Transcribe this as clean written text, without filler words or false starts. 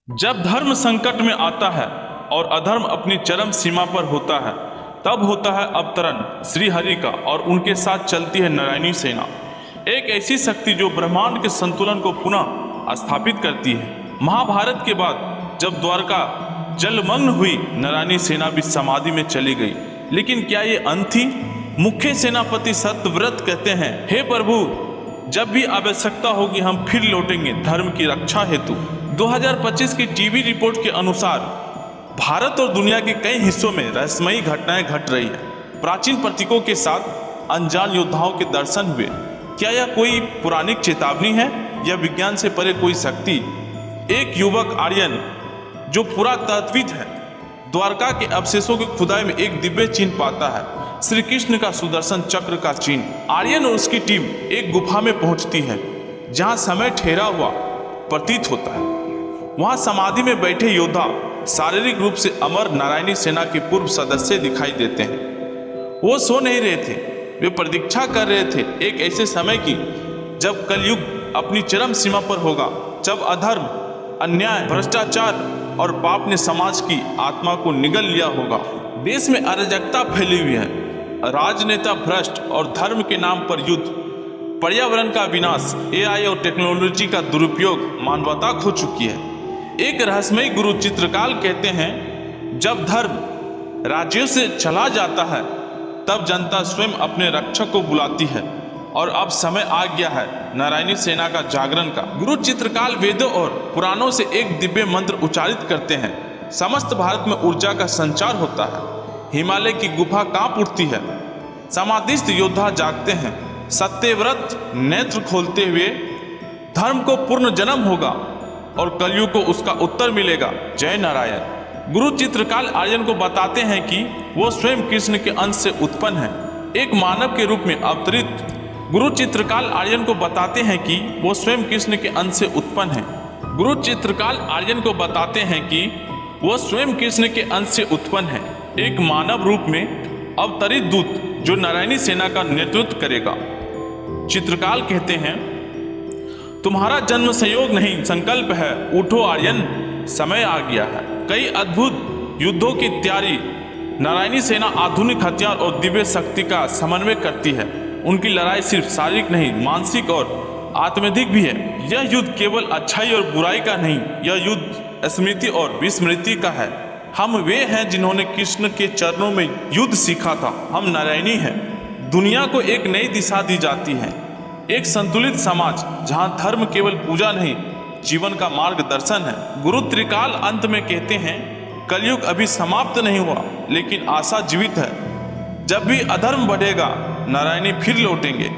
जब धर्म संकट में आता है और अधर्म अपनी चरम सीमा पर होता है, तब होता है अवतरण श्री हरि का और उनके साथ चलती है नारायणी सेना, एक ऐसी शक्ति जो ब्रह्मांड के संतुलन को पुनः स्थापित करती है। महाभारत के बाद जब द्वारका जलमग्न हुई, नारायणी सेना भी समाधि में चली गई। लेकिन क्या ये अंत थी? मुख्य सेनापति सत्यव्रत कहते हैं, हे प्रभु, जब भी आवश्यकता होगी हम फिर लौटेंगे धर्म की रक्षा हेतु। 2025 की टीवी रिपोर्ट के अनुसार भारत और दुनिया के कई हिस्सों में रहस्यमयी घटनाएं घट रही हैं। प्राचीन प्रतीकों के साथ अनजान योद्धाओं के दर्शन हुए। क्या यह कोई पुराणिक चेतावनी है या विज्ञान से परे कोई शक्ति? एक युवक आर्यन जो पुरातत्वविद है, द्वारका के अवशेषों की खुदाई में एक दिव्य चिन्ह पाता है, श्री कृष्ण का सुदर्शन चक्र का चिन्ह। आर्यन और उसकी टीम एक गुफा में पहुंचती है जहां समय ठहरा हुआ प्रतीत होता है। वहां समाधि में बैठे योद्धा शारीरिक रूप से अमर नारायणी सेना के पूर्व सदस्य दिखाई देते हैं। वो सो नहीं रहे थे, वे प्रतीक्षा कर रहे थे एक ऐसे समय की जब कलयुग अपनी चरम सीमा पर होगा, जब अधर्म, अन्याय, भ्रष्टाचार और पाप ने समाज की आत्मा को निगल लिया होगा। देश में अराजकता फैली हुई है, राजनेता भ्रष्ट और धर्म के नाम पर युद्ध, पर्यावरण का विनाश, एआई और टेक्नोलॉजी का दुरुपयोग मानवता खो चुकी है। एक रहस्यमयी गुरु चित्रकाल कहते हैं, जब धर्म राज्यों से चला जाता है तब जनता स्वयं अपने रक्षक को बुलाती है और अब समय आ गया है नारायणी सेना का जागरण का। गुरु चित्रकाल वेदों और पुराणों से एक दिव्य मंत्र उच्चारित करते हैं। समस्त भारत में ऊर्जा का संचार होता है, हिमालय की गुफा कांप उठती है, समाधिस्थ योद्धा जागते हैं, सत्यव्रत नेत्र खोलते हुए धर्म को पूर्ण जन्म होगा और कलयुग को उसका उत्तर मिलेगा। जय नारायण। गुरु चित्रकाल आर्यन को बताते हैं कि वो स्वयं कृष्ण के अंश से उत्पन्न है, एक मानव के रूप में अवतरित। गुरु चित्रकाल आर्यन को बताते हैं कि वो स्वयं कृष्ण के अंश से उत्पन्न है। गुरु चित्रकाल आर्यन को बताते हैं कि वो स्वयं कृष्ण के अंश से उत्पन्न है, एक मानव रूप में अवतरित दूत जो नारायणी सेना का नेतृत्व करेगा। चित्रकाल कहते हैं, तुम्हारा जन्म संयोग नहीं संकल्प है, उठो आर्यन, समय आ गया है। कई अद्भुत युद्धों की तैयारी नारायणी सेना आधुनिक हथियार और दिव्य शक्ति का समन्वय करती है। उनकी लड़ाई सिर्फ शारीरिक नहीं, मानसिक और आत्मधिक भी है। यह युद्ध केवल अच्छाई और बुराई का नहीं, यह युद्ध स्मृति और विस्मृति का है। हम वे हैं जिन्होंने कृष्ण के चरणों में युद्ध सीखा था। हम नारायणी हैं। दुनिया को एक नई दिशा दी जाती है, एक संतुलित समाज जहां धर्म केवल पूजा नहीं, जीवन का मार्गदर्शन है। गुरु त्रिकाल अंत में कहते हैं, कलयुग अभी समाप्त नहीं हुआ, लेकिन आशा जीवित है। जब भी अधर्म बढ़ेगा, नारायणी फिर लौटेंगे।